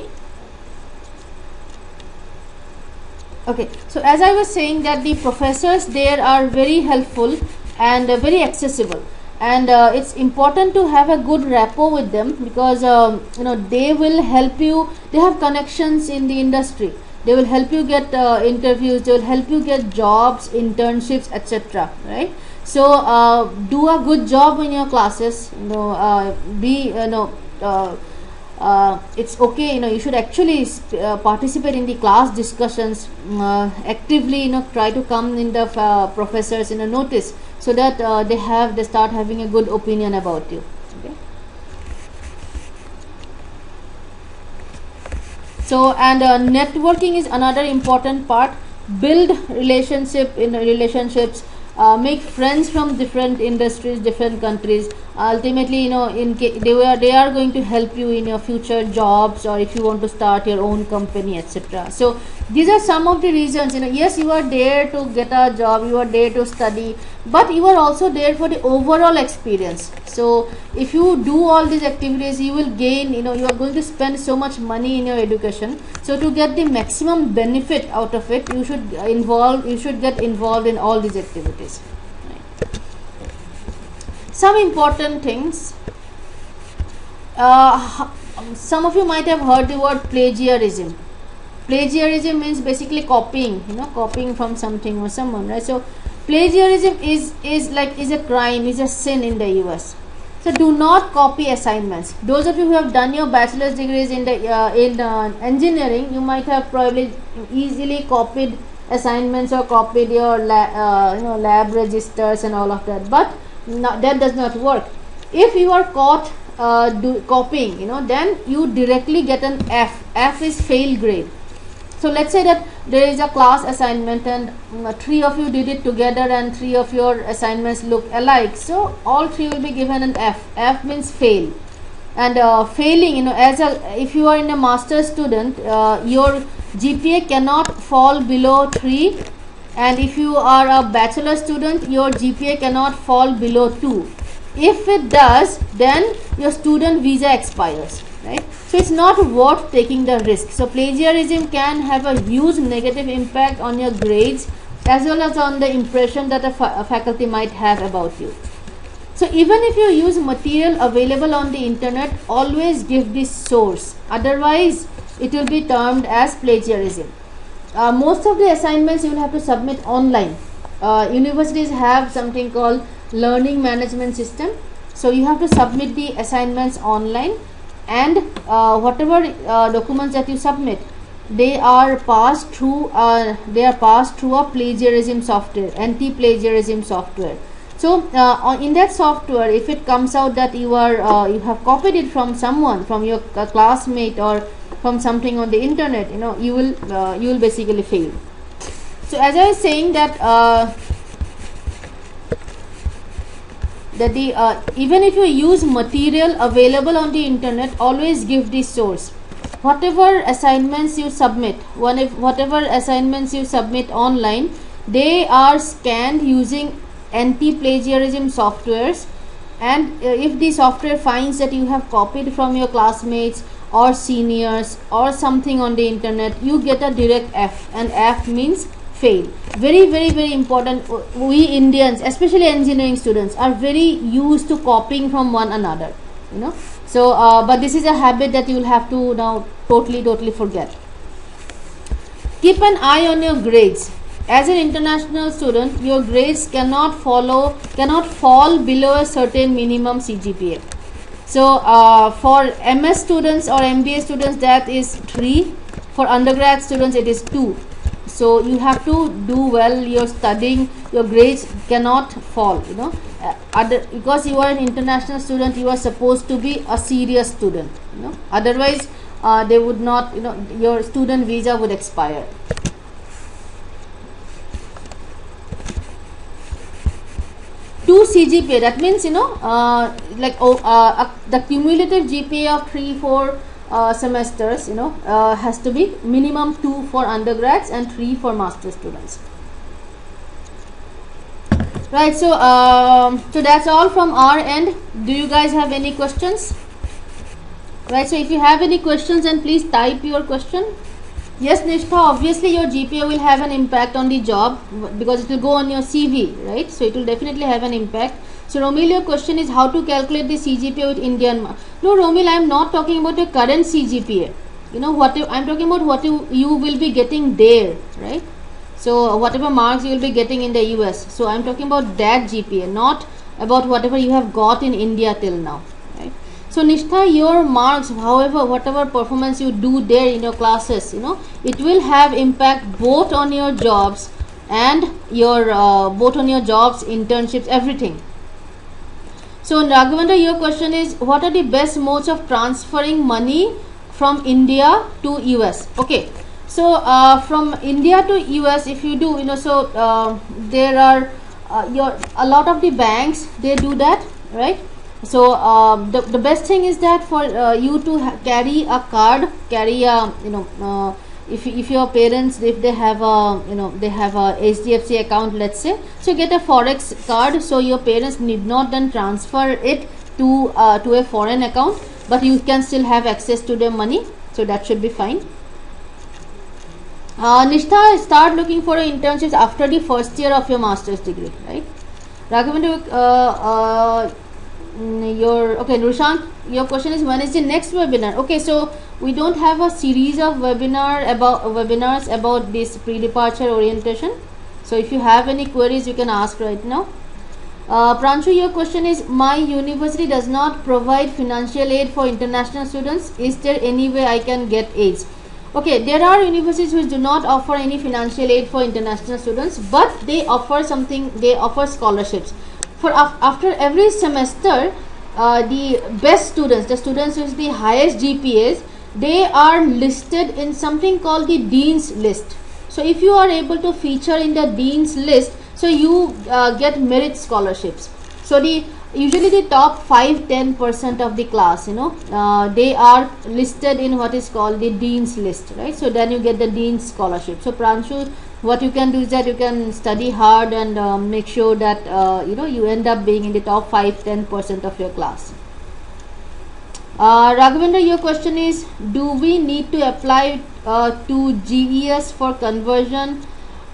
Okay, so as I was saying, that the professors there are very helpful and very accessible, and it's important to have a good rapport with them, because they will help you. They have connections in the industry. They will help you get interviews. They will help you get jobs, internships, etc. Right? So do a good job in your classes. it's okay, you should actually participate in the class discussions, actively, try to come in the professors notice, so that they start having a good opinion about you. Okay. So, and networking is another important part. Build relationships, make friends from different industries, different countries. Ultimately, they are going to help you in your future jobs, or if you want to start your own company, etc. So these are some of the reasons. Yes, you are there to get a job, you are there to study, but you are also there for the overall experience. So if you do all these activities, you will gain, you are going to spend so much money in your education. So to get the maximum benefit out of it, you should get involved in all these activities. Right. Some important things. Some of you might have heard the word plagiarism. Plagiarism means basically copying, copying from something or someone, right? So plagiarism is a crime, is a sin in the US. So do not copy assignments. Those of you who have done your bachelor's degrees in engineering, you might have probably easily copied assignments or copied your lab registers and all of that, but that does not work. If you are caught copying, then you directly get an F. F is fail grade. So let's say that there is a class assignment and 3 of you did it together and 3 of your assignments look alike. So all 3 will be given an F. F means fail. And failing, if you are in a master's student, your GPA cannot fall below 3. And if you are a bachelor student, your GPA cannot fall below 2. If it does, then your student visa expires. Right? So it's not worth taking the risk. So plagiarism can have a huge negative impact on your grades, as well as on the impression that a faculty might have about you. So even if you use material available on the internet, always give the source. Otherwise, it will be termed as plagiarism. Most of the assignments you will have to submit online. Universities have something called learning management system. So you have to submit the assignments online, and whatever documents that you submit, they are passed through a plagiarism software, anti-plagiarism software. So in that software, if it comes out that you have copied it from someone, from your classmate or from something on the internet, you will basically fail. So as I was saying that even if you use material available on the internet, always give the source. Whatever assignments you submit online, they are scanned using anti-plagiarism softwares, and if the software finds that you have copied from your classmates or seniors or something on the internet, you get a direct F, and F means fail. Very, very, very important. We Indians, especially engineering students, are very used to copying from one another, so but this is a habit that you will have to now totally forget. Keep an eye on your grades. As an international student, your grades cannot fall below a certain minimum CGPA. So for MS students or MBA students, that is 3. For undergrad students, it is 2. So you have to do well. You're studying, your grades cannot fall, because you are an international student, you are supposed to be a serious student, otherwise they would not, your student visa would expire. Two CGPA, that means the cumulative GPA of 3-4 semesters, has to be minimum 2 for undergrads and 3 for master students. Right, so so that's all from our end. Do you guys have any questions? Right, so if you have any questions, then please type your question. Yes, Nishtha, obviously your GPA will have an impact on the job, because it will go on your CV, right? So it will definitely have an impact. So Romil, your question is how to calculate the CGPA with Indian marks. No, Romil, I am not talking about your current CGPA. What I am talking about, what you will be getting there, right? So whatever marks you will be getting in the US. So I am talking about that GPA, not about whatever you have got in India till now, right? So Nishtha, your marks, however, whatever performance you do there in your classes, it will have impact both on your jobs and your both on your jobs, internships, everything. So Raghavendra, your question is, what are the best modes of transferring money from India to US? Okay, so from India to US, if you do, there are a lot of the banks, they do that, right? So the best thing is that for you to carry a card, carry a if your parents, if they have a they have a HDFC account, let's say, so get a forex card, so your parents need not then transfer it to a foreign account, but you can still have access to their money, so that should be fine. Nishtha, start looking for internships after the first year of your master's degree, right? Raghavendra, Rushant, your question is, when is the next webinar? Okay, so we don't have a series of webinars about this pre-departure orientation. So if you have any queries, you can ask right now. Pranshu, your question is, my university does not provide financial aid for international students. Is there any way I can get aids? Okay, there are universities which do not offer any financial aid for international students, but they offer something. They offer scholarships. For after every semester, the best students, the students with the highest GPAs, they are listed in something called the Dean's List. So if you are able to feature in the Dean's List, so you get merit scholarships. So usually the top 5-10% of the class, they are listed in what is called the Dean's List, right? So then you get the Dean's scholarship. So Pranshu, what you can do is that you can study hard and make sure that you end up being in the top 5-10% of your class. Raghavendra, your question is, do we need to apply to GES for conversion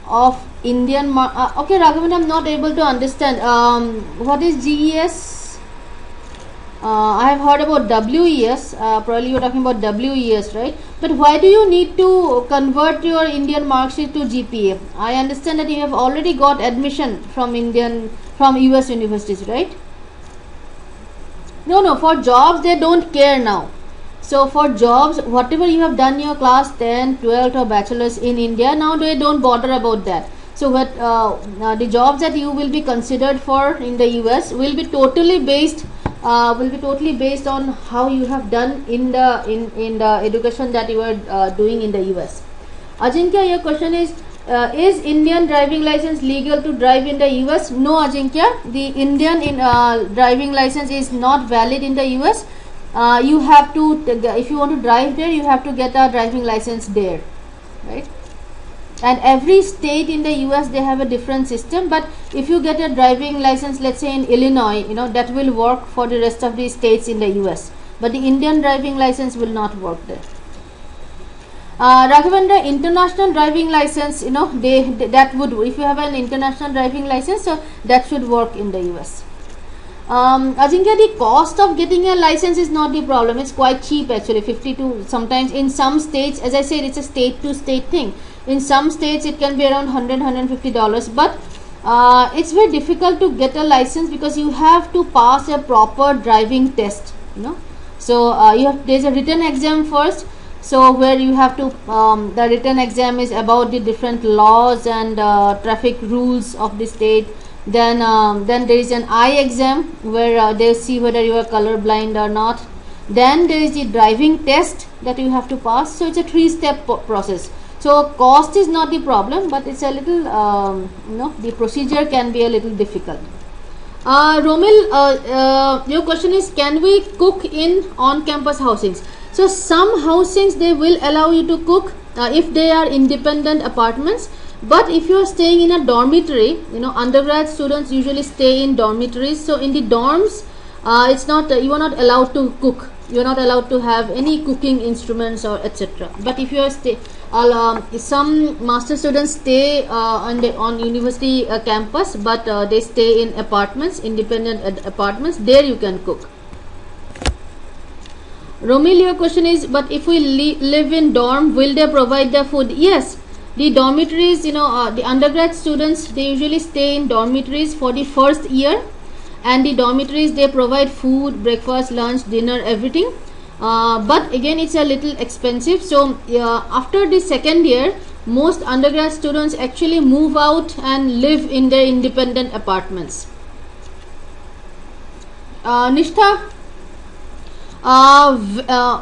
of Indian okay, Raghavendra, I'm not able to understand what is GES. I have heard about WES, probably you're talking about WES, right? But why do you need to convert your Indian mark sheet to GPA? I understand that you have already got admission from US universities, right? No, for jobs they don't care now. So for jobs, whatever you have done your class 10, 12 or bachelor's in India, now they don't bother about that. So what the jobs that you will be considered for in the US will be totally based on how you have done in the education that you are doing in the US. Ajinkya, your question is Indian driving license legal to drive in the US? No, Ajinkya, the Indian driving license is not valid in the US. You have to, if you want to drive there, you have to get a driving license there, right? And every state in the US, they have a different system, but if you get a driving license, let's say in Illinois, that will work for the rest of the states in the US, but the Indian driving license will not work there. Raghavendra, international driving license, that would, if you have an international driving license, so that should work in the US. Ajinkya, the cost of getting a license is not the problem. It's quite cheap actually, 52. Sometimes in some states, as I said, it's a state to state thing. In some states it can be around $100-$150, but it's very difficult to get a license because you have to pass a proper driving test. So there's a written exam first. So where you have to the written exam is about the different laws and traffic rules of the state. Then there is an eye exam where they see whether you are colorblind or not. Then there is the driving test that you have to pass. So it's a 3-step process. So cost is not the problem, but it's a little the procedure can be a little difficult. Romil, your question is, can we cook in on-campus housings? So some housings, they will allow you to cook if they are independent apartments. But if you are staying in a dormitory, undergrad students usually stay in dormitories. So in the dorms, it's not you are not allowed to cook. You are not allowed to have any cooking instruments or etc. But if you are some master students stay on university campus, but they stay in apartments, independent apartments. There you can cook. Romil, your question is, but if we live in dorm, will they provide the food? Yes. The dormitories, the undergrad students, they usually stay in dormitories for the first year, and the dormitories, they provide food, breakfast, lunch, dinner, everything. But again, it's a little expensive. So after the second year, most undergrad students actually move out and live in their independent apartments. Nishtha,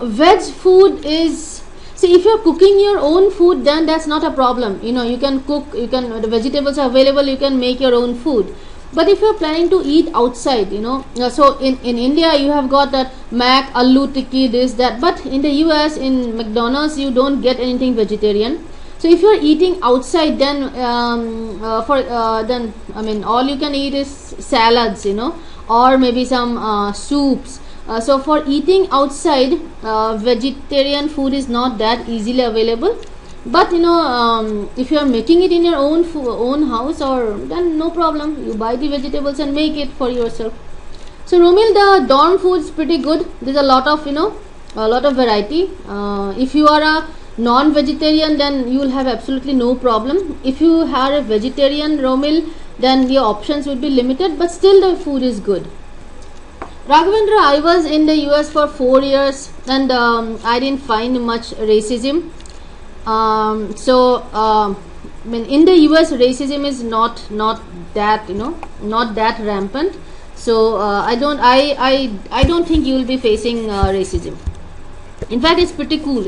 veg food is, see, if you're cooking your own food, then that's not a problem. You can cook, the vegetables are available, you can make your own food. But if you're planning to eat outside, so in India you have got that mac, aloo tikki, this, that, but in the US, in McDonald's, you don't get anything vegetarian. So if you're eating outside, then then I mean, all you can eat is salads, or maybe some soups. So for eating outside, vegetarian food is not that easily available. But if you are making it in your own house, or then no problem, you buy the vegetables and make it for yourself. So Romil, the dorm food is pretty good. There's a lot of variety. If you are a non-vegetarian, then you will have absolutely no problem. If you are a vegetarian, Romil, then the options would be limited, but still the food is good. Raghavendra, I was in the US for 4 years, and I didn't find much racism. I mean, in the US, racism is not that not that rampant. So I don't think you will be facing racism. In fact, it's pretty cool.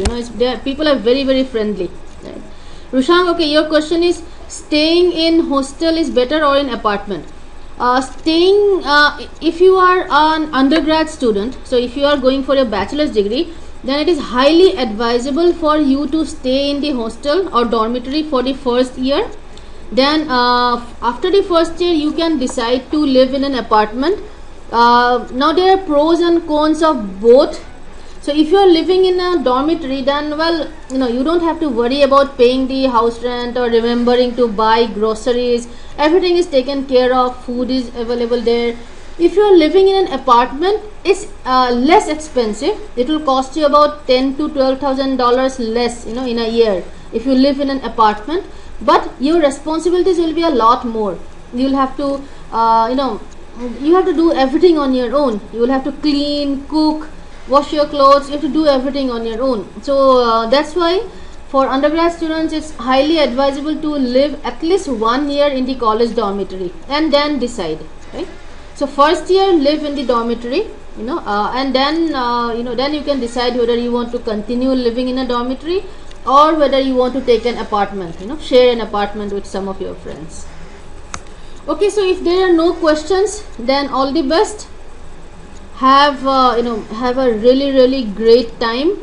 People are very, very friendly. Right? Rushang, okay, your question is, staying in hostel is better or in apartment? If you are an undergrad student, so if you are going for a bachelor's degree, then it is highly advisable for you to stay in the hostel or dormitory for the first year. Then after the first year, you can decide to live in an apartment. Now there are pros and cons of both. So if you are living in a dormitory, then you don't have to worry about paying the house rent or remembering to buy groceries. Everything is taken care of, food is available there. If you are living in an apartment, it's less expensive. It will cost you about $10,000 to $12,000 less, in a year if you live in an apartment. But your responsibilities will be a lot more. You will have to, you have to do everything on your own. You will have to clean, cook, wash your clothes. You have to do everything on your own. So that's why for undergrad students, it's highly advisable to live at least 1 year in the college dormitory and then decide, right? So first year, live in the dormitory, and then then you can decide whether you want to continue living in a dormitory or whether you want to take an apartment, share an apartment with some of your friends. Okay, so if there are no questions, then all the best. Have a really, really great time.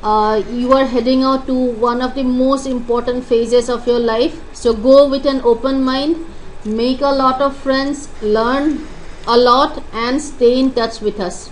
You are heading out to one of the most important phases of your life. So go with an open mind, make a lot of friends, learn a lot, and stay in touch with us.